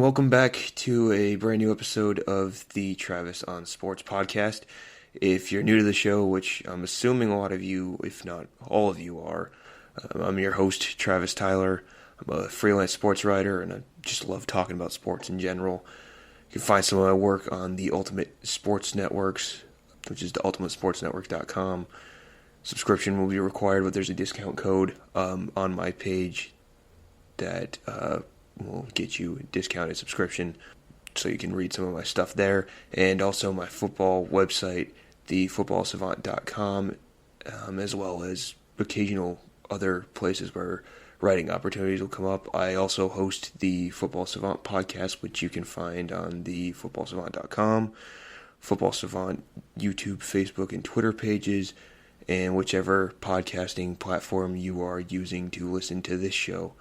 welcome back to a brand new episode of the Travis on Sports podcast. If you're new to the show, which I'm assuming a lot of you, if not all of you are, I'm your host, Travis Tyler. I'm a freelance sports writer, and I just love talking about sports in general. You can find some of my work on the Ultimate Sports Networks, which is the ultimatesportsnetwork.com. Subscription will be required, but there's a discount code on my page that will get you a discounted subscription, so you can read some of my stuff there. And also my football website, thefootballsavant.com, as well as occasional other places where writing opportunities will come up. I also host the Football Savant podcast, which you can find on thefootballsavant.com, Football Savant YouTube, Facebook, and Twitter pages, and whichever podcasting platform you are using to listen to this show.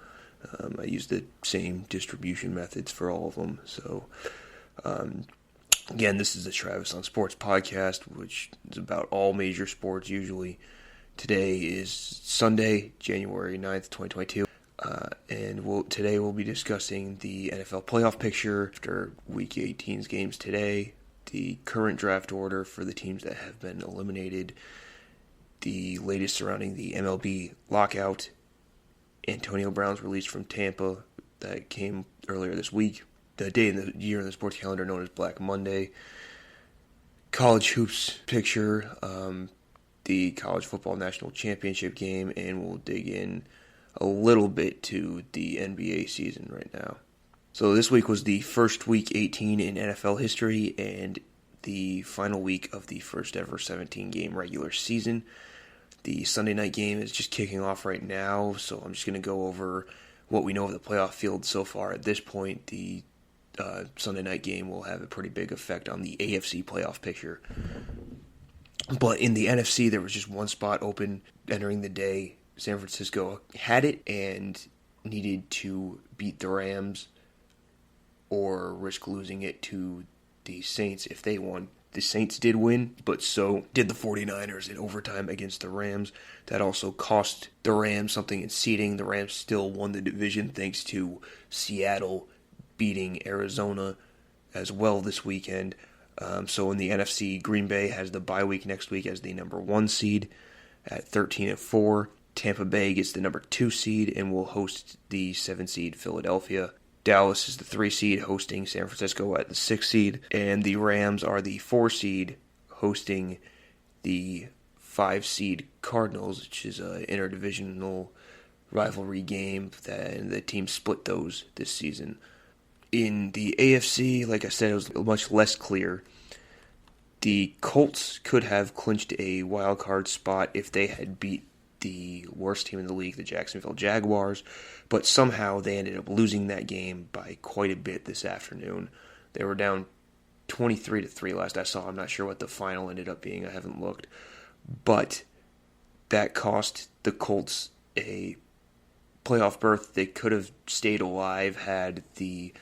I use the same distribution methods for all of them. So, again, this is the Travis on Sports podcast, which is about all major sports usually. Today is Sunday, January 9th, 2022, and today we'll be discussing the NFL playoff picture after Week 18's games today, the current draft order for the teams that have been eliminated, the latest surrounding the MLB lockout, Antonio Brown's release from Tampa that came earlier this week, the day in the year in the sports calendar known as Black Monday, college hoops picture, the college football national championship game, and we'll dig in a little bit to the NBA season right now. So this week was the first Week 18 in NFL history and the final week of the first ever 17-game regular season. The Sunday night game is just kicking off right now, so I'm just going to go over what we know of the playoff field so far. At this point, the Sunday night game will have a pretty big effect on the AFC playoff picture. But in the NFC, there was just one spot open entering the day. San Francisco had it and needed to beat the Rams or risk losing it to the Saints if they won. The Saints did win, but so did the 49ers in overtime against the Rams. That also cost the Rams something in seeding. The Rams still won the division thanks to Seattle beating Arizona as well this weekend. So in the NFC, Green Bay has the bye week next week as the number 1 seed at 13-4. Tampa Bay gets the number 2 seed and will host the 7 seed Philadelphia. Dallas is the 3 seed hosting San Francisco at the 6 seed, and the Rams are the 4 seed hosting the 5 seed Cardinals, which is an interdivisional rivalry game, and the team split those this season. In the AFC, like I said, it was much less clear. The Colts could have clinched a wild card spot if they had beat the worst team in the league, the Jacksonville Jaguars, but somehow they ended up losing that game by quite a bit this afternoon. They were down 23-3 last I saw. I'm not sure what the final ended up being. I haven't looked. But that cost the Colts a playoff berth. They could have stayed alive had the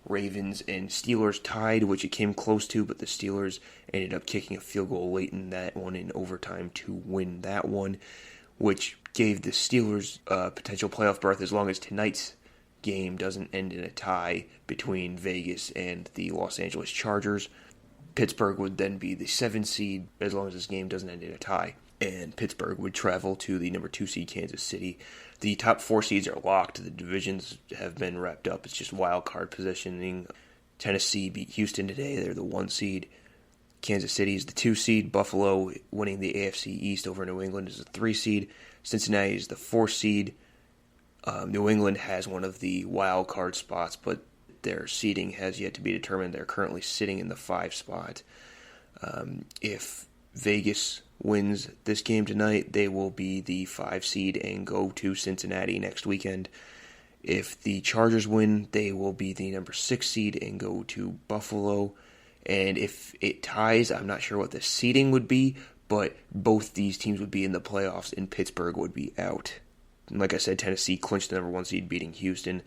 Ravens and Steelers tied, which it came close to, but the Steelers ended up kicking a field goal late in that one in overtime to win that one, which gave the Steelers a potential playoff berth as long as tonight's game doesn't end in a tie between Vegas and the Los Angeles Chargers. Pittsburgh would then be the 7 seed as long as this game doesn't end in a tie, and Pittsburgh would travel to the number 2 seed Kansas City. The top 4 seeds are locked. The divisions have been wrapped up. It's just wild card positioning. Tennessee beat Houston today. They're the 1 seed. Kansas City is the 2 seed. Buffalo winning the AFC East over New England is the 3 seed. Cincinnati is the 4 seed. New England has one of the wild card spots, but their seeding has yet to be determined. They're currently sitting in the 5 spot. If Vegas wins this game tonight, they will be the 5 seed and go to Cincinnati next weekend. If the Chargers win, they will be the number 6 seed and go to Buffalo. And if it ties, I'm not sure what the seeding would be, but both these teams would be in the playoffs and Pittsburgh would be out. And like I said, Tennessee clinched the number 1 seed, beating Houston.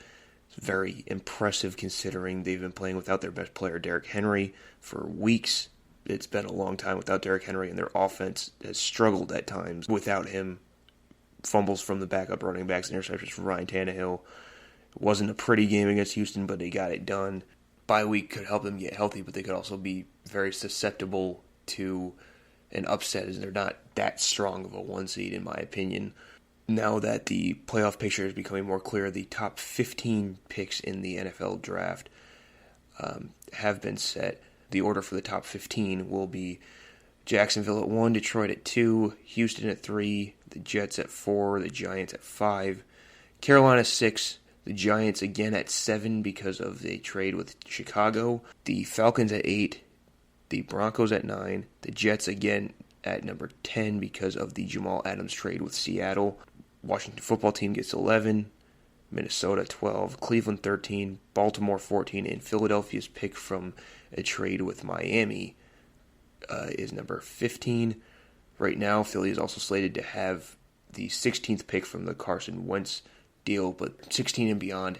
It's very impressive considering they've been playing without their best player, Derrick Henry, for weeks. It's been a long time without Derrick Henry, and their offense has struggled at times without him. Fumbles from the backup running backs, interceptions from Ryan Tannehill. It wasn't a pretty game against Houston, but they got it done. Bye week could help them get healthy, but they could also be very susceptible to an upset as they're not that strong of a 1 seed, in my opinion. Now that the playoff picture is becoming more clear, the top 15 picks in the NFL draft have been set. The order for the top 15 will be Jacksonville at 1, Detroit at 2, Houston at 3, the Jets at 4, the Giants at 5, Carolina 6, the Giants again at 7 because of the trade with Chicago, the Falcons at 8, the Broncos at 9, the Jets again at number 10 because of the Jamal Adams trade with Seattle. Washington football team gets 11, Minnesota 12, Cleveland 13, Baltimore 14, and Philadelphia's pick from a trade with Miami is number 15. Right now, Philly is also slated to have the 16th pick from the Carson Wentz deal, but 16 and beyond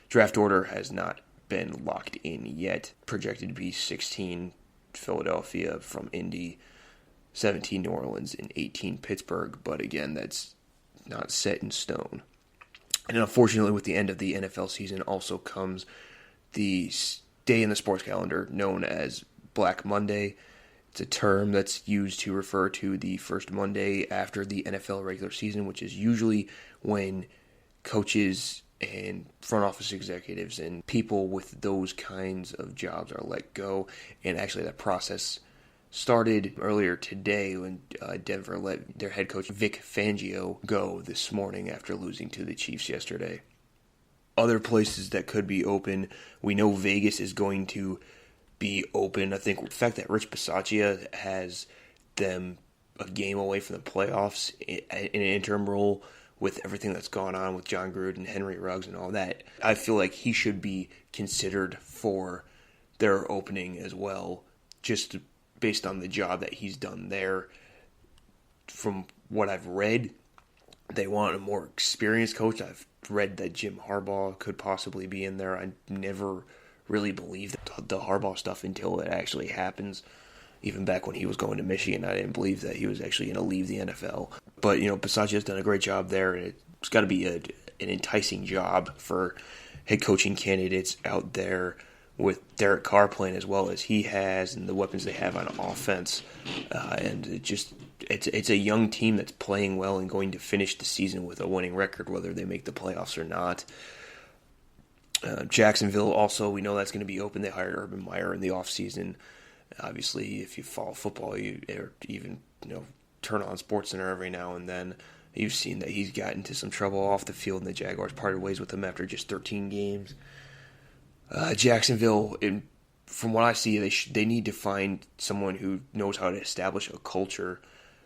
draft order has not been locked in yet. Projected to be 16 Philadelphia from Indy, 17 New Orleans, and 18 Pittsburgh, but again, that's not set in stone. And unfortunately, with the end of the NFL season also comes the day in the sports calendar known as Black Monday. It's a term that's used to refer to the first Monday after the NFL regular season, which is usually when coaches and front office executives and people with those kinds of jobs are let go. And actually that process started earlier today when Denver let their head coach Vic Fangio go this morning after losing to the Chiefs yesterday. Other places that could be open, we know Vegas is going to be open. I think the fact that Rich Bisaccia has them a game away from the playoffs in an interim role with everything that's gone on with John Gruden, Henry Ruggs, and all that, I feel like he should be considered for their opening as well, just based on the job that he's done there. From what I've read, they want a more experienced coach. I've read that Jim Harbaugh could possibly be in there. I never really believed the Harbaugh stuff until it actually happens. Even back when he was going to Michigan, I didn't believe that he was actually going to leave the NFL. But, Bisaccia has done a great job there, and it's got to be an enticing job for head coaching candidates out there with Derek Carr playing as well as he has and the weapons they have on offense. And it's a young team that's playing well and going to finish the season with a winning record, whether they make the playoffs or not. Jacksonville also, we know that's going to be open. They hired Urban Meyer in the offseason. Obviously, if you follow football, or even turn on SportsCenter every now and then, you've seen that he's gotten into some trouble off the field, and the Jaguars parted ways with him after just 13 games. Jacksonville, from what I see, they need to find someone who knows how to establish a culture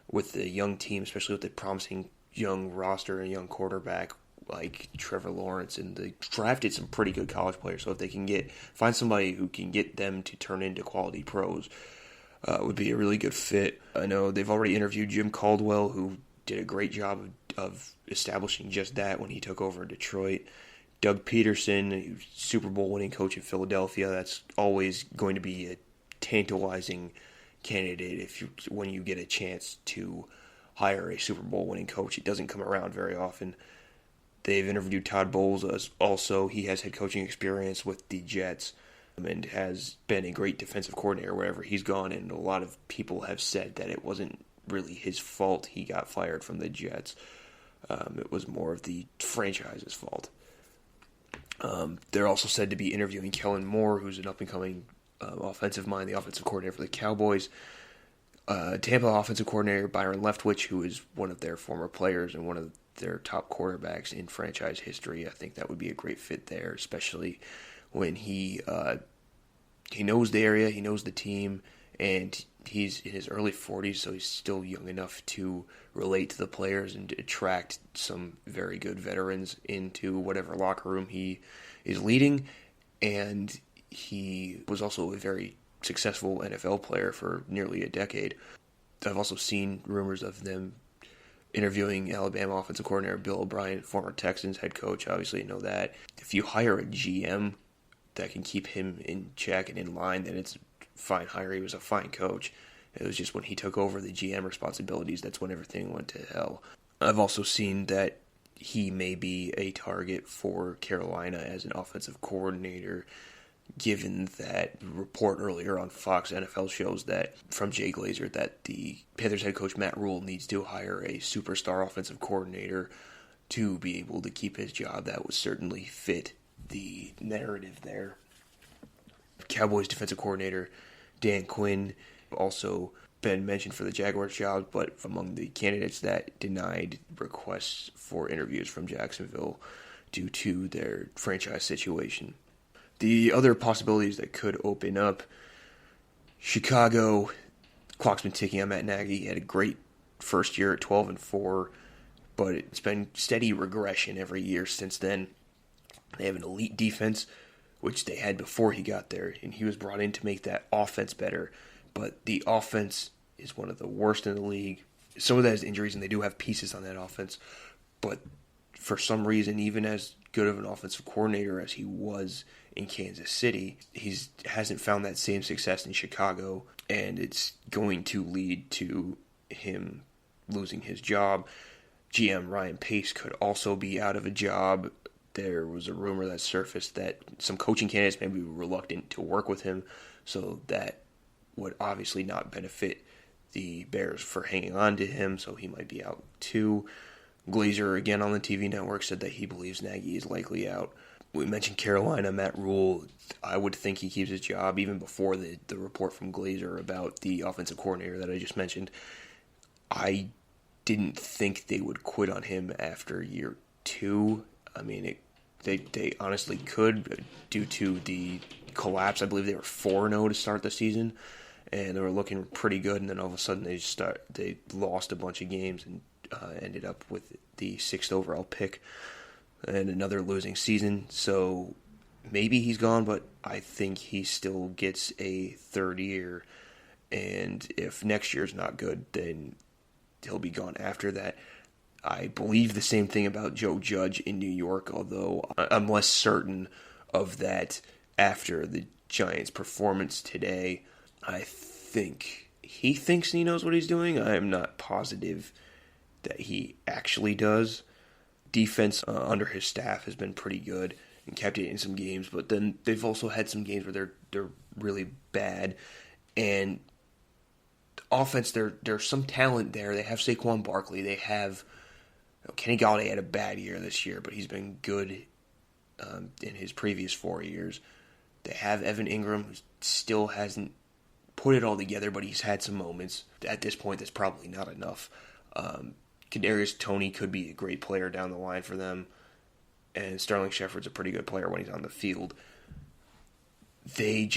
with the young team, especially with the promising young roster and young quarterback like Trevor Lawrence, and they drafted some pretty good college players. So if they can find somebody who can get them to turn into quality pros, would be a really good fit. I know they've already interviewed Jim Caldwell, who did a great job of establishing just that when he took over in Detroit. Doug Peterson, Super Bowl winning coach in Philadelphia. That's always going to be a tantalizing candidate when you get a chance to hire a Super Bowl winning coach. It doesn't come around very often. They've interviewed Todd Bowles also. He has head coaching experience with the Jets and has been a great defensive coordinator wherever he's gone, and a lot of people have said that it wasn't really his fault he got fired from the Jets. It was more of the franchise's fault. They're also said to be interviewing Kellen Moore, who's an up-and-coming offensive mind, the offensive coordinator for the Cowboys. Tampa offensive coordinator Byron Leftwich, who is one of their former players and one of their top quarterbacks in franchise history. I think that would be a great fit there, especially when he knows the area, he knows the team, and he's in his early 40s, so he's still young enough to relate to the players and attract some very good veterans into whatever locker room he is leading. And he was also a very successful NFL player for nearly a decade. I've also seen rumors of them interviewing Alabama offensive coordinator Bill O'Brien, former Texans head coach. Obviously, you know that. If you hire a GM that can keep him in check and in line, then it's a fine hire. He was a fine coach. It was just when he took over the GM responsibilities, that's when everything went to hell. I've also seen that he may be a target for Carolina as an offensive coordinator, given that report earlier on Fox NFL shows that from Jay Glazer that the Panthers head coach Matt Rule needs to hire a superstar offensive coordinator to be able to keep his job. That would certainly fit the narrative there. Cowboys defensive coordinator Dan Quinn also been mentioned for the Jaguars job, but among the candidates that denied requests for interviews from Jacksonville due to their franchise situation. The other possibilities that could open up, Chicago, clock's been ticking on Matt Nagy. He had a great first year at 12-4, but it's been steady regression every year since then. They have an elite defense, which they had before he got there, and he was brought in to make that offense better. But the offense is one of the worst in the league. Some of that is injuries, and they do have pieces on that offense. But for some reason, even as good of an offensive coordinator as he was in Kansas City, he hasn't found that same success in Chicago, and it's going to lead to him losing his job. GM Ryan Pace could also be out of a job. There was a rumor that surfaced that some coaching candidates may be reluctant to work with him, so that would obviously not benefit the Bears for hanging on to him, so he might be out too. Glazer, again on the TV network, said that he believes Nagy is likely out. We mentioned Carolina, Matt Rule. I would think he keeps his job even before the report from Glazer about the offensive coordinator that I just mentioned. I didn't think they would quit on him after year 2. I mean, they honestly could, due to the collapse. I believe they were 4-0 to start the season, and they were looking pretty good, and then all of a sudden they lost a bunch of games and ended up with the 6th overall pick and another losing season. So maybe he's gone, but I think he still gets a third year, and if next year's not good, then he'll be gone after that. I believe the same thing about Joe Judge in New York, although I'm less certain of that after the Giants' performance today. I think he thinks he knows what he's doing. I am not positive that he actually does. Defense under his staff has been pretty good and kept it in some games, but then they've also had some games where they're really bad. And offense, there's some talent there. They have Saquon Barkley. They have Kenny Golladay had a bad year this year, but he's been good in his previous 4 years. They have Evan Ingram, who still hasn't put it all together, but he's had some moments. At this point, that's probably not enough. Kadarius Toney could be a great player down the line for them, and Sterling Shepard's a pretty good player when he's on the field. They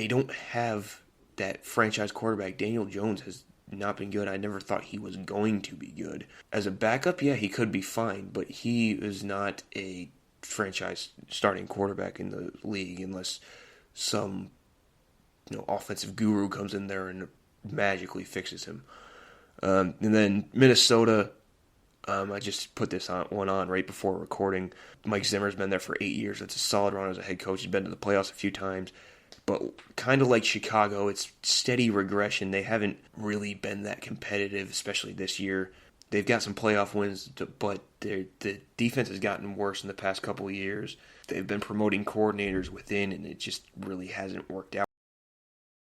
don't have that franchise quarterback. Daniel Jones has not been good. I never thought he was going to be good. As a backup, yeah, he could be fine, but he is not a franchise starting quarterback in the league unless some offensive guru comes in there and magically fixes him. And then Minnesota, I just put this one on right before recording. Mike Zimmer's been there for 8 years. That's a solid run as a head coach. He's been to the playoffs a few times. But kind of like Chicago, it's steady regression. They haven't really been that competitive, especially this year. They've got some playoff wins, but the defense has gotten worse in the past couple of years. They've been promoting coordinators within, and it just really hasn't worked out.